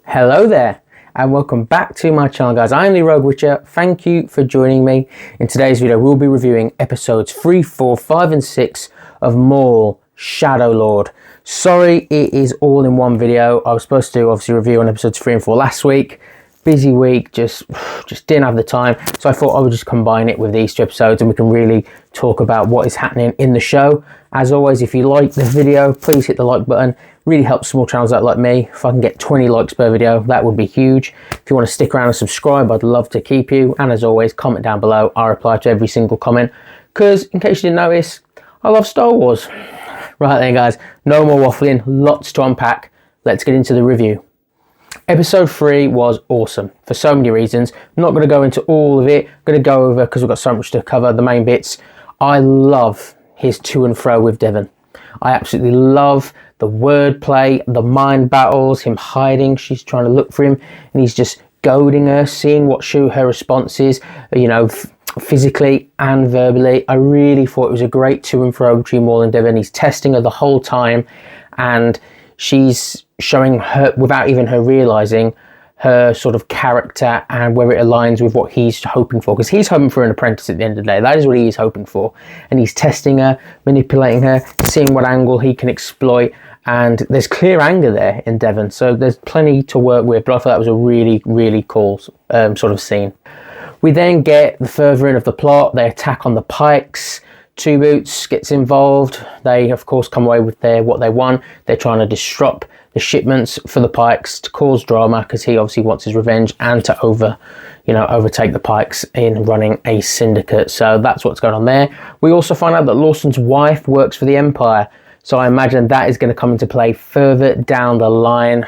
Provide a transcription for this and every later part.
Hello there and welcome back to my channel, guys. I am the Rogue Witcher. Thank you for joining me. In today's video we'll be reviewing episodes 3, 4, 5 and 6 of Maul Shadow Lord. Sorry it is all in one video. I was supposed to obviously review on episodes 3 and 4 last week. Busy week, just didn't have the time, so I thought I would just combine it with these two episodes and we can really talk about what is happening in the show. As always, if you like the video, please hit the like button. Really helps small channels out like me. If I can get 20 likes per video, that would be huge. If you want to stick around and subscribe, I'd love to keep you. And as always, comment down below. I reply to every single comment because, in case you didn't notice, I love Star Wars. Right then, guys, no more waffling, lots to unpack. Let's get into the review. Episode 3 was awesome for so many reasons. I'm not going to go into all of it. I'm going to go over, because we've got so much to cover, the main bits. I love his to and fro with Devon. I absolutely love the wordplay, the mind battles, him hiding. She's trying to look for him and he's just goading her, seeing what her response is, you know, physically and verbally. I really thought it was a great to and fro between Maul and Devon. He's testing her the whole time and she's showing her, without even her realizing, her sort of character and where it aligns with what he's hoping for, because he's hoping for an apprentice at the end of the day. That is what he is hoping for, and he's testing her, manipulating her, seeing what angle he can exploit, and there's clear anger there in Devon, so there's plenty to work with. But I thought that was a really cool sort of scene. We then get the furthering of the plot. They attack on the Pikes. Two Boots gets involved. They of course come away with what they want. They're trying to disrupt the shipments for the Pikes to cause drama, because he obviously wants his revenge and to overtake the Pikes in running a syndicate. So that's what's going on there. We also find out that Lawson's wife works for the Empire, so I imagine that is going to come into play further down the line.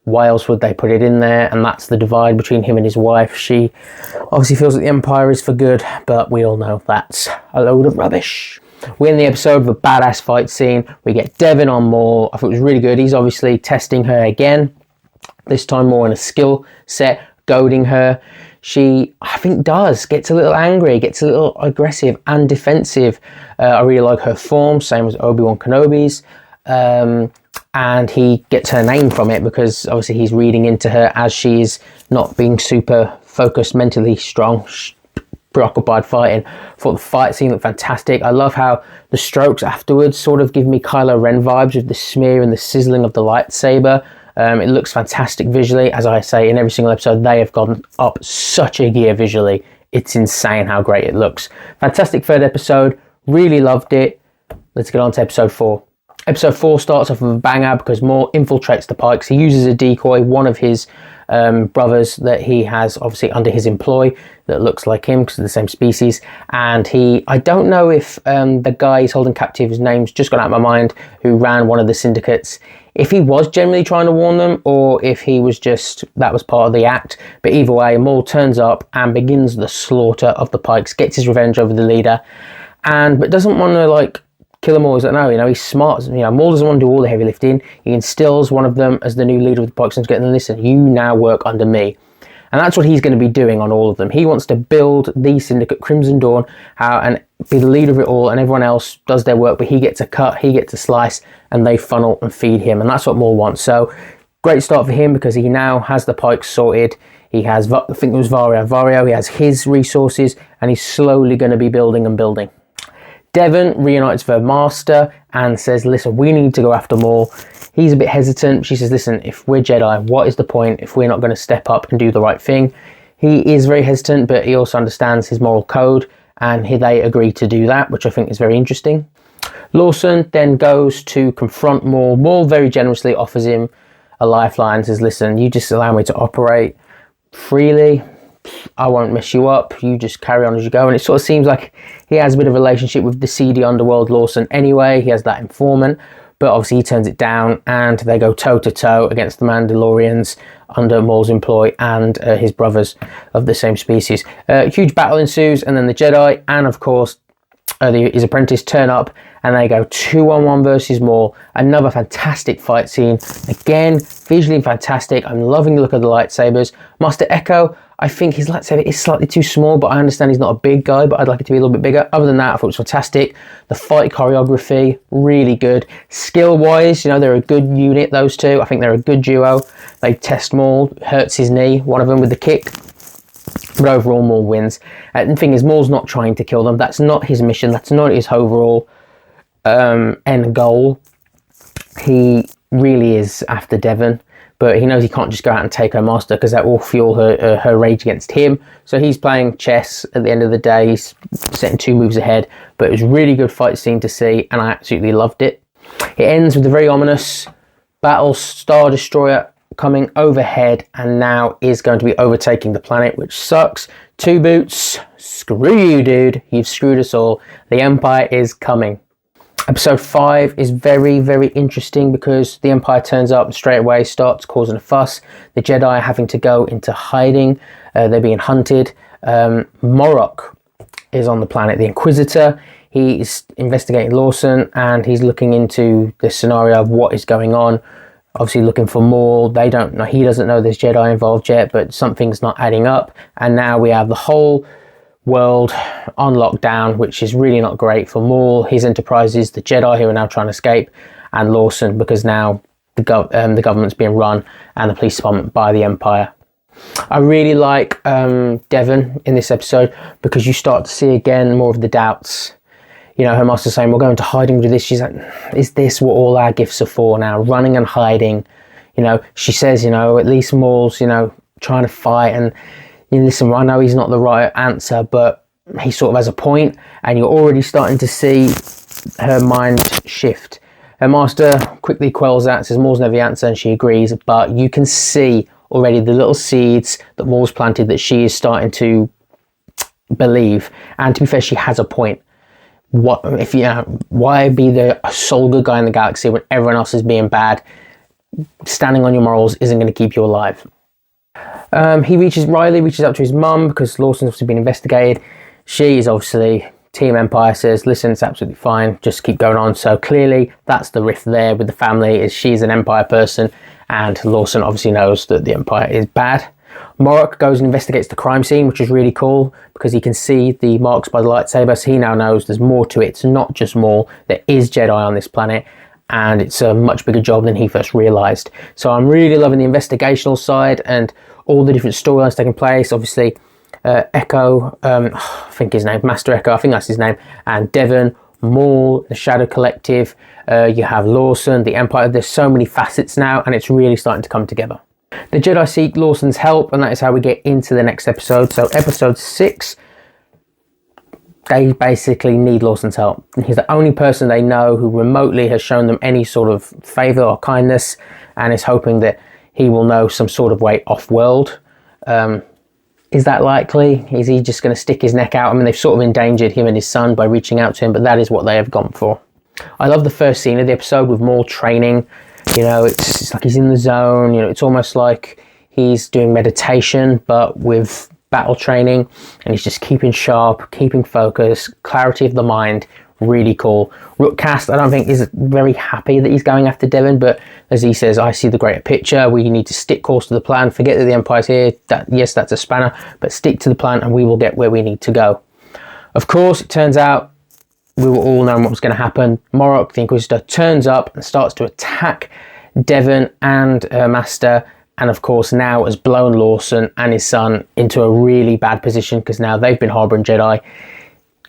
Why else would they put it in there? And that's the divide between him and his wife. She obviously feels that the Empire is for good, but we all know that's a load of rubbish. We end the episode with a badass fight scene. We get Devon on Maul. I thought it was really good. He's obviously testing her again, this time more in a skill set, goading her. She, I think, gets a little angry, gets a little aggressive and defensive. I really like her form, same as Obi-Wan Kenobi's. And he gets her name from it because obviously he's reading into her as she's not being super focused, mentally strong, preoccupied fighting. I thought the fight scene looked fantastic. I love how the strokes afterwards sort of give me Kylo Ren vibes with the smear and the sizzling of the lightsaber. It looks fantastic visually. As I say, in every single episode, they have gone up such a gear visually. It's insane how great it looks. Fantastic third episode. Really loved it. Let's get on to episode 4. Episode 4 starts off with a banger because Maul infiltrates the Pikes. He uses a decoy, one of his brothers that he has obviously under his employ that looks like him because they're the same species. And I don't know if the guy he's holding captive, his name's just gone out of my mind, who ran one of the syndicates, if he was generally trying to warn them or if he was just, that was part of the act. But either way, Maul turns up and begins the slaughter of the Pikes, gets his revenge over the leader, but doesn't want to kill them all. No, he's smart. Maul doesn't want to do all the heavy lifting. He instills one of them as the new leader of the Pikes and getting them, listen, you now work under me. And that's what he's going to be doing on all of them. He wants to build the syndicate, Crimson Dawn, and be the leader of it all, and everyone else does their work, but he gets a cut, he gets a slice, and they funnel and feed him. And that's what Maul wants. So great start for him because he now has the Pikes sorted. He has, I think it was Vario, he has his resources, and he's slowly going to be building and building. Devon reunites with her master and says, listen, we need to go after Maul. He's a bit hesitant. She says, listen, if we're Jedi, what is the point if we're not going to step up and do the right thing? He is very hesitant, but he also understands his moral code, and they agree to do that, which I think is very interesting. Lawson then goes to confront Maul. Maul very generously offers him a lifeline, says, listen, you just allow me to operate freely. I won't mess you up, you just carry on as you go. And it sort of seems like he has a bit of a relationship with the seedy underworld Lawson anyway. He has that informant, but obviously he turns it down and they go toe to toe against the Mandalorians under Maul's employ and his brothers of the same species. Huge battle ensues, and then the Jedi and of course his apprentice turn up and they go 2-on-1 versus Maul. Another fantastic fight scene. Again, visually fantastic. I'm loving the look of the lightsabers. Master Echo, I think his lightsaber is slightly too small, but I understand he's not a big guy, but I'd like it to be a little bit bigger. Other than that, I thought it was fantastic. The fight choreography, really good. Skill-wise, you know, they're a good unit, those two. I think they're a good duo. They test Maul, hurts his knee, one of them with the kick. But overall, Maul wins. And the thing is, Maul's not trying to kill them. That's not his mission. That's not his overall end goal. He really is after Devon, but he knows he can't just go out and take her master because that will fuel her rage against him. So he's playing chess at the end of the day. He's setting 2 moves ahead, but it was a really good fight scene to see, and I absolutely loved it. It ends with a very ominous battle Star Destroyer coming overhead and now is going to be overtaking the planet, which sucks. 2 boots. Screw you, dude. You've screwed us all. The Empire is coming. Episode 5 is very, very interesting because the Empire turns up and straight away starts causing a fuss. The Jedi are having to go into hiding. They're being hunted. Morok is on the planet, the Inquisitor. He is investigating Lawson and he's looking into the scenario of what is going on. Obviously looking for Maul. They don't know. He doesn't know there's Jedi involved yet, but something's not adding up. And now we have the whole world on lockdown, which is really not great for Maul, his enterprises, the Jedi who are now trying to escape, and Lawson, because now the government's being run and the police department by the Empire. I really like Devon in this episode because you start to see again more of the doubts. You know, her master's saying, we're going to hiding with this. She's like, is this what all our gifts are for now? Running and hiding. You know, she says, you know, at least Maul's, you know, trying to fight. And you know, listen, I know he's not the right answer, but he sort of has a point. And you're already starting to see her mind shift. Her master quickly quells that, says Maul's never the answer, and she agrees. But you can see already the little seeds that Maul's planted that she is starting to believe. And to be fair, she has a point. What if why be the sole good guy in the galaxy when everyone else is being bad? Standing on your morals isn't going to keep you alive. Riley reaches out to his mum because Lawson's obviously been investigated. She is obviously Team Empire, says, listen, it's absolutely fine, just keep going on. So clearly that's the rift there with the family, is she's an Empire person and Lawson obviously knows that the Empire is bad. Morok goes and investigates the crime scene, which is really cool because he can see the marks by the lightsaber, so he now knows there's more to it. It's not just Maul, there is Jedi on this planet, and it's a much bigger job than he first realised. So I'm really loving the investigational side and all the different storylines taking place. Obviously, Echo, I think his name, Master Echo, I think that's his name, and Devon, Maul, the Shadow Collective, you have Lawson, the Empire. There's so many facets now, and it's really starting to come together. The Jedi seek Lawson's help, and that is how we get into the next episode. So episode 6, they basically need Lawson's help. He's the only person they know who remotely has shown them any sort of favour or kindness, and is hoping that he will know some sort of way off-world. Is that likely? Is he just going to stick his neck out? I mean, they've sort of endangered him and his son by reaching out to him, but that is what they have gone for. I love the first scene of the episode with Maul training. You know, it's like he's in the zone. You know, it's almost like he's doing meditation, but with battle training, and he's just keeping sharp, keeping focus, clarity of the mind. Really cool. Rookcast, I don't think is very happy that he's going after Devon, but as he says, I see the greater picture. We need to stick course to the plan. Forget that the Empire's here. Yes, that's a spanner, but stick to the plan and we will get where we need to go. Of course, it turns out we were all knowing what was going to happen. Morok, the Inquisitor, turns up and starts to attack Devon and Master, and of course now has blown Lawson and his son into a really bad position because now they've been harbouring Jedi.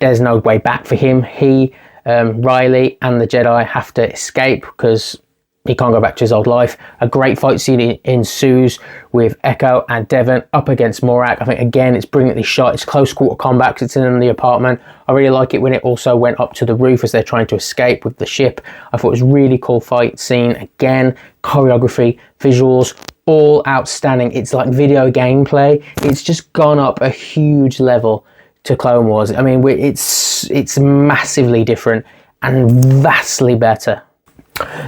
There's no way back for him. He, Riley and the Jedi have to escape because he can't go back to his old life. A great fight scene ensues with Echo and Devon up against Morok. I think, again, it's brilliantly shot. It's close quarter combat because it's in the apartment. I really like it when it also went up to the roof as they're trying to escape with the ship. I thought it was a really cool fight scene. Again, choreography, visuals, all outstanding. It's like video gameplay. It's just gone up a huge level to Clone Wars. I mean, it's massively different and vastly better.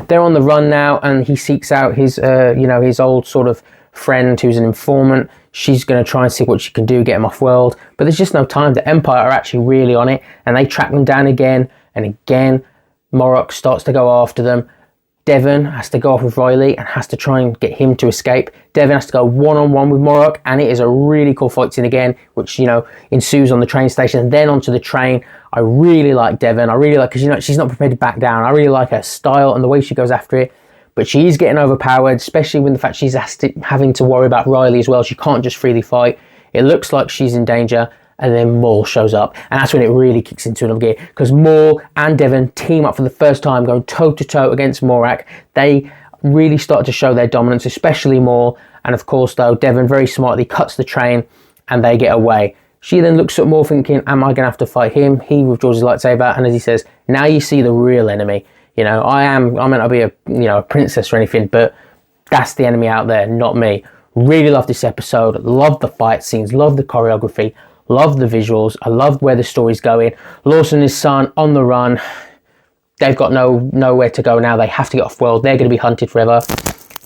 They're on the run now, and he seeks out his, his old sort of friend who's an informant. She's going to try and see what she can do, get him off world. But there's just no time. The Empire are actually really on it, and they track them down again and again. Morok starts to go after them. Devon has to go off with Riley and has to try and get him to escape. Devon has to go one-on-one with Morag, and it is a really cool fight scene again, which, you know, ensues on the train station and then onto the train. I really like Devon. I really like, because, you know, she's not prepared to back down. I really like her style and the way she goes after it. But she is getting overpowered, especially with the fact she's having to worry about Riley as well. She can't just freely fight. It looks like she's in danger. And then Maul shows up, and that's when it really kicks into another gear, because Maul and Devon team up for the first time, going toe-to-toe against Morag. They really start to show their dominance, especially Maul, and of course, though, Devon very smartly cuts the train, and they get away. She then looks at Maul thinking, am I going to have to fight him? He withdraws his lightsaber, and as he says, now you see the real enemy. You know, I'm meant to be a princess or anything, but that's the enemy out there, not me. Really love this episode, love the fight scenes, love the choreography, love the visuals. I love where the story's going. Lawson and his son on the run. They've got nowhere to go now. They have to get off world. They're going to be hunted forever.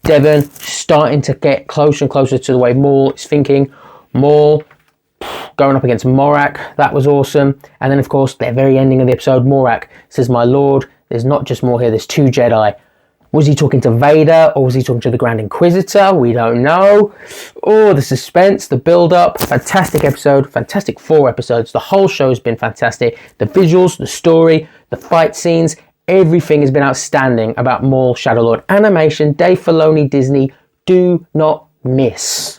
Devon starting to get closer and closer to the way Maul is thinking. Maul going up against Morag. That was awesome. And then, of course, the very ending of the episode, Morag says, my lord, there's not just more here. There's 2 Jedi. Was he talking to Vader, or was he talking to the Grand Inquisitor? We don't know. Oh, the suspense, the build-up. Fantastic episode. Fantastic 4 episodes. The whole show has been fantastic. The visuals, the story, the fight scenes, everything has been outstanding about Maul, Shadow Lord. Animation, Dave Filoni, Disney, do not miss.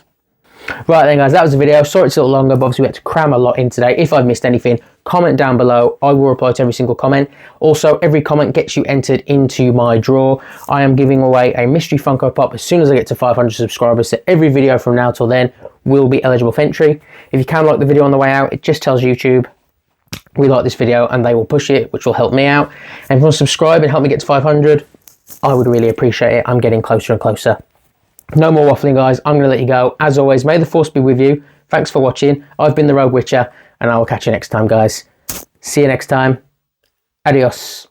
Right then, guys, that was the video. Sorry it's a little longer, but obviously we had to cram a lot in today. If I've missed anything, comment down below. I will reply to every single comment. Also, every comment gets you entered into my draw. I am giving away a mystery Funko Pop as soon as I get to 500 subscribers. So every video from now till then will be eligible for entry. If you can like the video on the way out, it just tells YouTube we like this video and they will push it, which will help me out. And if you want to subscribe and help me get to 500, I would really appreciate it. I'm getting closer and closer. No more waffling, guys. I'm going to let you go. As always, may the force be with you. Thanks for watching. I've been the Rogue Witcher, and I will catch you next time, guys. See you next time. Adios.